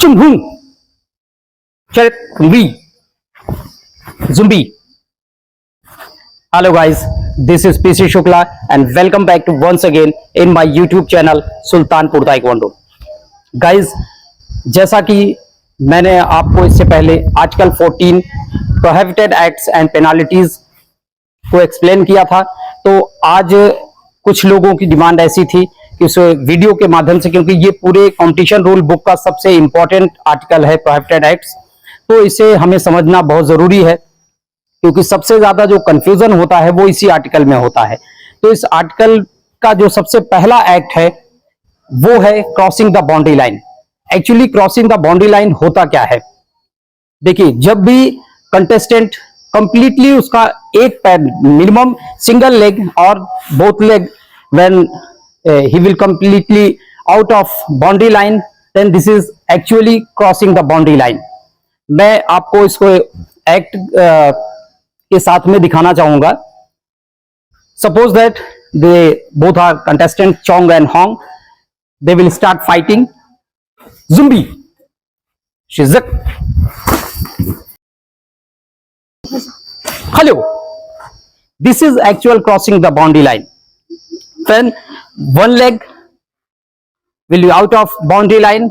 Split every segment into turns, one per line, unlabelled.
Chumhung, Charit, Zumbi. Hello guys, this is PC Shukla and welcome back to once again in my YouTube channel Sultanpur taekwondo. Guys, जैसा कि मैंने आपको इससे पहले article 14 prohibited acts and penalties को explain किया था, तो आज कुछ लोगों की डिमांड ऐसी थी कि उस वीडियो के माध्यम से, क्योंकि ये पूरे कॉम्पिटिशन रूल बुक का सबसे इंपॉर्टेंट आर्टिकल है प्रोहिबिटेड एक्ट्स, तो इसे हमें समझना बहुत जरूरी है, क्योंकि सबसे ज्यादा जो कंफ्यूजन होता है वो इसी आर्टिकल में होता है. तो इस आर्टिकल का जो सबसे पहला एक्ट है वो है crossing the boundary line. Actually crossing the boundary line होता क्या है? देखिए, जब भी कंटेस्टेंट कंप्लीटली उसका एक पैर मिनिमम सिंगल लेग और both leg when he will completely out of boundary line, then this is actually crossing the boundary line. मैं आपको इसको एक्ट के साथ में दिखाना चाहूंगा. Suppose that they both are contestant Chong and Hong. They will start fighting. Zumbi, Shizak, hello. This is actual crossing the boundary line. When one leg will be out of boundary line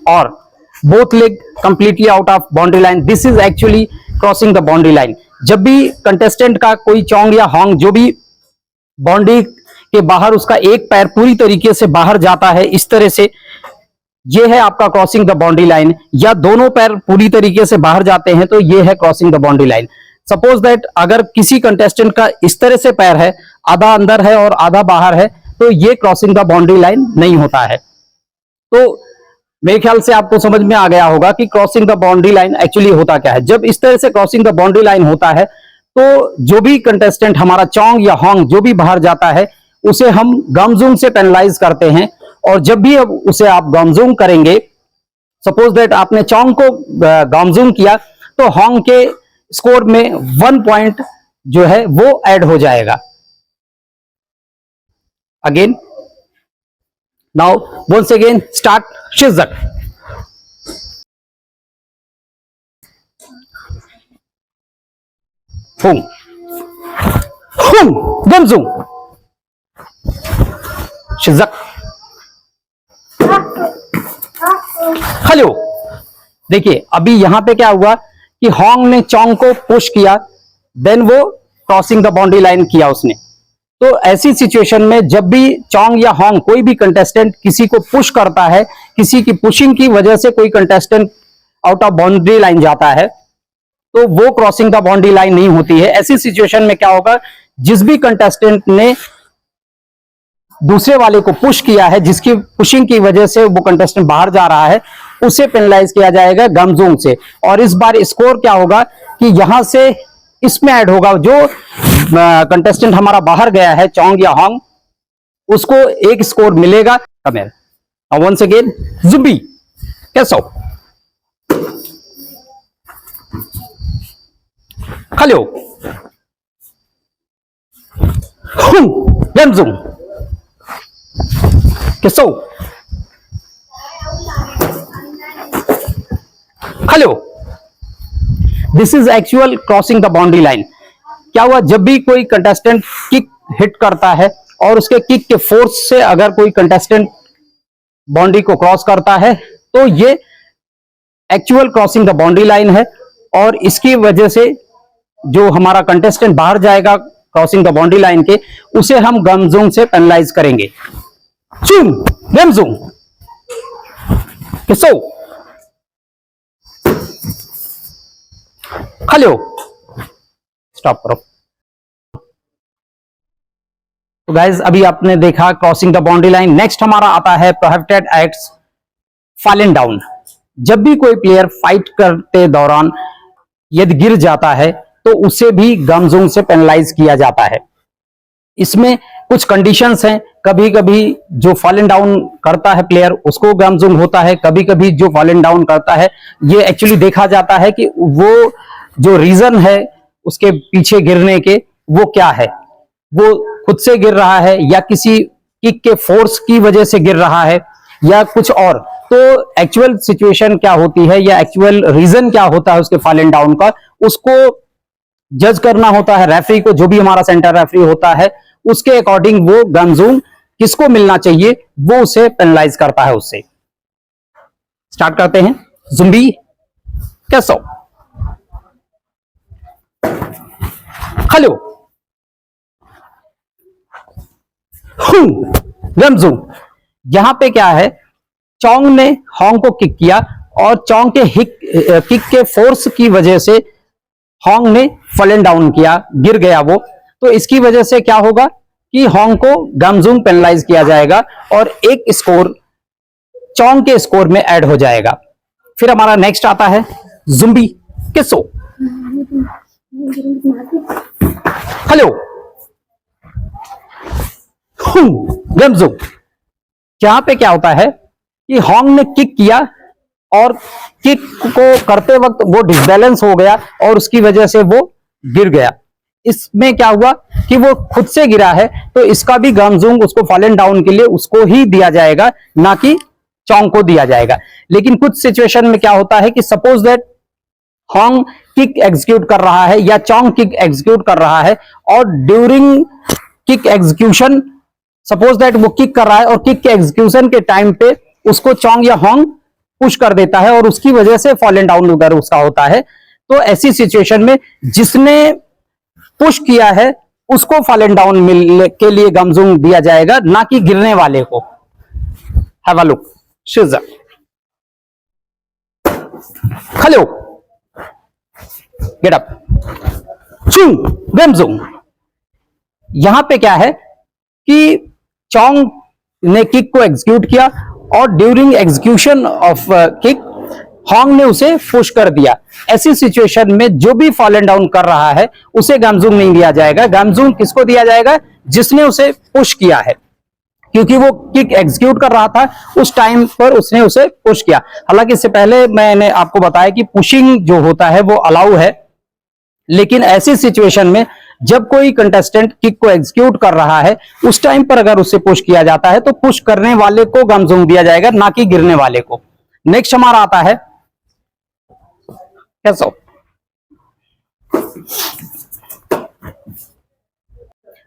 or both leg completely out of boundary line, this is actually crossing the boundary line. जब भी contestant का कोई चोंग या Hong जो भी boundary के बाहर उसका एक पैर पूरी तरीके से बाहर जाता है, इस तरह से, ये है आपका क्रॉसिंग द बाउंड्री लाइन. या दोनों पैर पूरी तरीके से बाहर जाते हैं तो ये है crossing the boundary line. Suppose that अगर किसी कंटेस्टेंट का इस तरह से पैर है, आधा अंदर है और आधा बाहर है, तो ये क्रॉसिंग द बाउंड्री लाइन नहीं होता है. तो मेरे ख्याल से आपको समझ में आ गया होगा कि crossing the boundary line actually होता क्या है. जब इस तरह से क्रॉसिंग द बाउंड्री लाइन होता है तो जो भी कंटेस्टेंट हमारा चोंग या होंग जो भी बाहर जाता है उसे हम गमजूम से पेनलाइज करते हैं. और जब भी अब उसे आप गमजूम करेंगे, सपोज दैट आपने चोंग को गमजूम किया तो होंग के स्कोर में 1 पॉइंट जो है वो ऐड हो जाएगा. Again, now once again start Shizak. Hung, Hung, Gamzung, Shizak. Hello. देखिए, अभी यहां पे क्या हुआ कि होंग ने चोंग को पुश किया, देन वो क्रॉसिंग द बाउंड्री लाइन किया उसने. तो ऐसी सिचुएशन में जब भी चोंग या होंग कोई भी कंटेस्टेंट किसी को पुश करता है, किसी की पुशिंग की वजह से कोई contestant out of boundary line जाता है, तो वो क्रॉसिंग द बाउंड्री लाइन नहीं होती है. ऐसी सिचुएशन में क्या होगा, जिस भी कंटेस्टेंट ने दूसरे वाले को पुश किया है, जिसकी पुशिंग की वजह से वो कंटेस्टेंट बाहर जा रहा है, उसे पेनलाइज किया जाएगा गमजूम से. और इस बार स्कोर क्या होगा कि यहां से इसमें ऐड होगा, जो कंटेस्टेंट हमारा बाहर गया है चोंग या होंग, उसको एक स्कोर मिलेगा. वंस अगेन जुबी, कैसो, हेलो, गमजूम, कैसो, hello. This is actual crossing the boundary line. क्या हुआ, जब भी कोई कंटेस्टेंट किक हिट करता है और उसके किक के फोर्स से अगर कोई कंटेस्टेंट बाउंड्री को क्रॉस करता है, तो ये actual crossing the boundary line है. और इसकी वजह से जो हमारा कंटेस्टेंट बाहर जाएगा क्रॉसिंग द बाउंड्री लाइन के, उसे हम गमजूम से पेनलाइज करेंगे. चुम, गमजूम, किसो, हेलो, स्टॉप करो. तो गाइज, अभी आपने देखा crossing the boundary line. Next हमारा आता है प्रोहिबिटेड एक्ट्स, फॉलन डाउन. जब भी कोई प्लेयर फाइट करते दौरान यदि गिर जाता है तो उसे भी गमजूम से पेनलाइज किया जाता है. इसमें कुछ कंडीशंस हैं. कभी कभी जो फॉलन डाउन करता है प्लेयर उसको गमजूम होता है, कभी कभी जो फॉलन डाउन करता है, ये एक्चुअली देखा जाता है कि वो जो रीजन है उसके पीछे गिरने के वो क्या है. वो खुद से गिर रहा है या किसी किक के फोर्स की वजह से गिर रहा है, या कुछ और, तो एक्चुअल सिचुएशन क्या होती है या एक्चुअल रीजन क्या होता है उसके फॉल एंड डाउन का, उसको जज करना होता है रेफरी को। जो भी हमारा सेंटर रेफरी होता है उसके अकॉर्डिंग वो गन जोन किसको मिलना चाहिए वो उसे पेनलाइज करता है। उससे स्टार्ट करते हैं। ज़ुम्बी कैसो, हेलो, गमजू। यहां पे क्या है, चोंग ने होंग को किक किया और चोंग के किक के फोर्स की वजह से होंग ने फॉल एंड डाउन किया, गिर गया वो। तो इसकी वजह से क्या होगा कि होंग को गमजूंग पेनलाइज किया जाएगा और एक स्कोर चोंग के स्कोर में ऐड हो जाएगा। फिर हमारा नेक्स्ट आता है ज़ुम्बी किसो, हेलो, गमजू। यहां पे क्या होता है कि होंग ने किक किया और किक को करते वक्त वो डिसबैलेंस हो गया और उसकी वजह से वो गिर गया। इसमें क्या हुआ कि वो खुद से गिरा है, तो इसका भी गमजूंग उसको फॉल एंड डाउन के लिए उसको ही दिया जाएगा, ना कि चोंग को दिया जाएगा। लेकिन कुछ सिचुएशन में क्या होता है कि suppose that Hong kick execute कर रहा है या चोंग किक एग्जीक्यूट कर रहा है और during kick execution suppose that वो किक कर रहा है और किक के एग्जीक्यूशन के टाइम पे उसको चोंग या होंग पुश कर देता है और उसकी वजह से फॉल एंड डाउन उधर उसका होता है। तो ऐसी सिचुएशन में जिसने पुश किया है उसको फॉल एंड डाउन मिलने के लिए गमजूंग दिया जाएगा, ना कि गिरने वाले को। हैव अ लुक, शिजा, हेलो, गेट अप, चूं, गमजूंग। यहां पे क्या है कि चोंग ने किक को एग्जीक्यूट किया और during execution of kick Hong ने उसे पुश कर दिया। ऐसी सिचुएशन में जो भी फॉल एंड डाउन कर रहा है उसे गमजूंग नहीं दिया जाएगा। गमजूंग किसको दिया जाएगा, जिसने उसे पुश किया है, क्योंकि वो किक एग्जीक्यूट कर रहा था उस टाइम पर उसने उसे पुश किया। हालांकि इससे पहले मैंने आपको बताया कि पुशिंग जो होता है वो अलाउ है, लेकिन ऐसी सिचुएशन में जब कोई कंटेस्टेंट किक को एग्जीक्यूट कर रहा है उस टाइम पर अगर उससे पुश किया जाता है तो पुश करने वाले को गमजूंग दिया जाएगा, ना कि गिरने वाले को। नेक्स्ट हमारा आता है कैसो।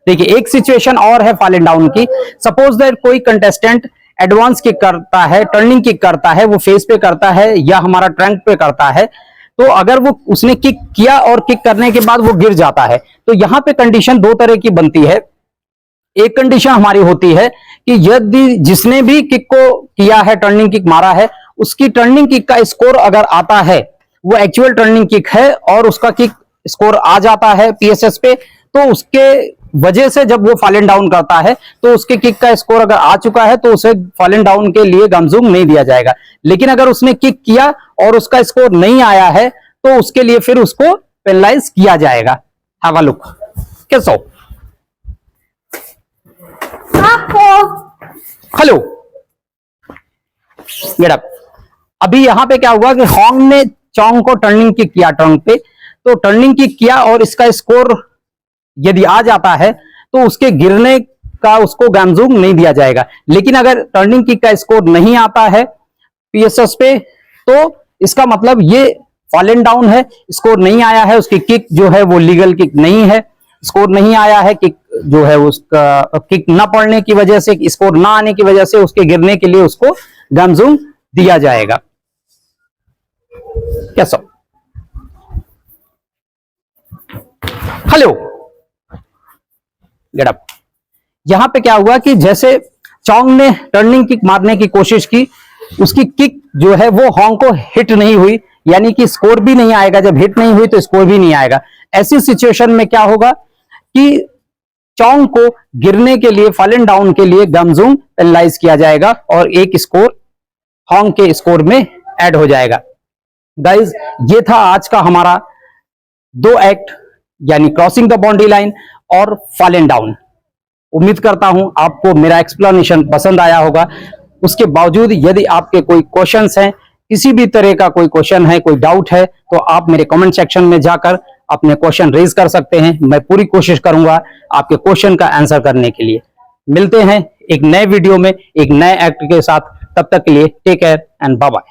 देखिए एक सिचुएशन और है फॉल एंड डाउन की। सपोज दैट कोई कंटेस्टेंट एडवांस किक करता है, टर्निंग किक करता है, वो फेस पे करता है या हमारा ट्रंक पे करता है। तो अगर वो उसने किक किया और किक करने के बाद वो गिर जाता है, तो यहां पे कंडीशन दो तरह की बनती है। एक कंडीशन हमारी होती है कि यदि जिसने भी किक को किया है, टर्निंग किक मारा है, उसकी टर्निंग किक का स्कोर अगर आता है, वो एक्चुअल टर्निंग किक है और उसका किक स्कोर आ जाता है पीएसएस पे, तो उसके वजह से जब वो फॉल एंड डाउन करता है तो उसके किक का स्कोर अगर आ चुका है तो उसे फॉल एंड डाउन के लिए गमजूंग नहीं दिया जाएगा। लेकिन अगर उसने किक किया और उसका स्कोर नहीं आया है तो उसके लिए फिर उसको पेनलाइज किया जाएगा। हैव अ लुक, कैसो, हेलो, गेट अप। अभी यहां पे क्या हुआ कि होंग ने चोंग को टर्निंग किक किया ट्रंक पे, तो टर्निंग किक किया और इसका स्कोर यदि आ जाता है तो उसके गिरने का उसको गमजूंग नहीं दिया जाएगा। लेकिन अगर टर्निंग किक का स्कोर नहीं आता है पीएसएस पे तो इसका मतलब ये फॉल एंड डाउन है, स्कोर नहीं आया है, उसकी किक जो है वो लीगल किक नहीं है, स्कोर नहीं आया है, किक जो है उसका किक ना पड़ने की वजह से, स्कोर ना आने की वजह से उसके गिरने के लिए उसको गमजूंग दिया जाएगा। कैसा, हेलो, गेट अप। यहां पे क्या हुआ कि जैसे चोंग ने टर्निंग किक मारने की कोशिश की, उसकी किक जो है वो होंग को हिट नहीं हुई, यानी कि स्कोर भी नहीं आएगा। जब हिट नहीं हुई तो स्कोर भी नहीं आएगा। ऐसी सिचुएशन में क्या होगा कि चोंग को गिरने के लिए, फॉल एंड डाउन के लिए गमजूंग पेनलाइज किया जाएगा और एक स्कोर होंग के स्कोर में ऐड हो जाएगा। गाइज, ये था आज का हमारा दो एक्ट, यानी क्रॉसिंग द बाउंड्री लाइन और फॉल एंड डाउन। उम्मीद करता हूं आपको मेरा एक्सप्लेनेशन पसंद आया होगा। उसके बावजूद यदि आपके कोई क्वेश्चंस हैं, किसी भी तरह का कोई क्वेश्चन है, कोई डाउट है, तो आप मेरे कमेंट सेक्शन में जाकर अपने क्वेश्चन रेज कर सकते हैं। मैं पूरी कोशिश करूंगा आपके क्वेश्चन का आंसर करने के लिए। मिलते हैं एक नए वीडियो में एक नए एक्ट के साथ। तब तक के लिए take care and bye bye.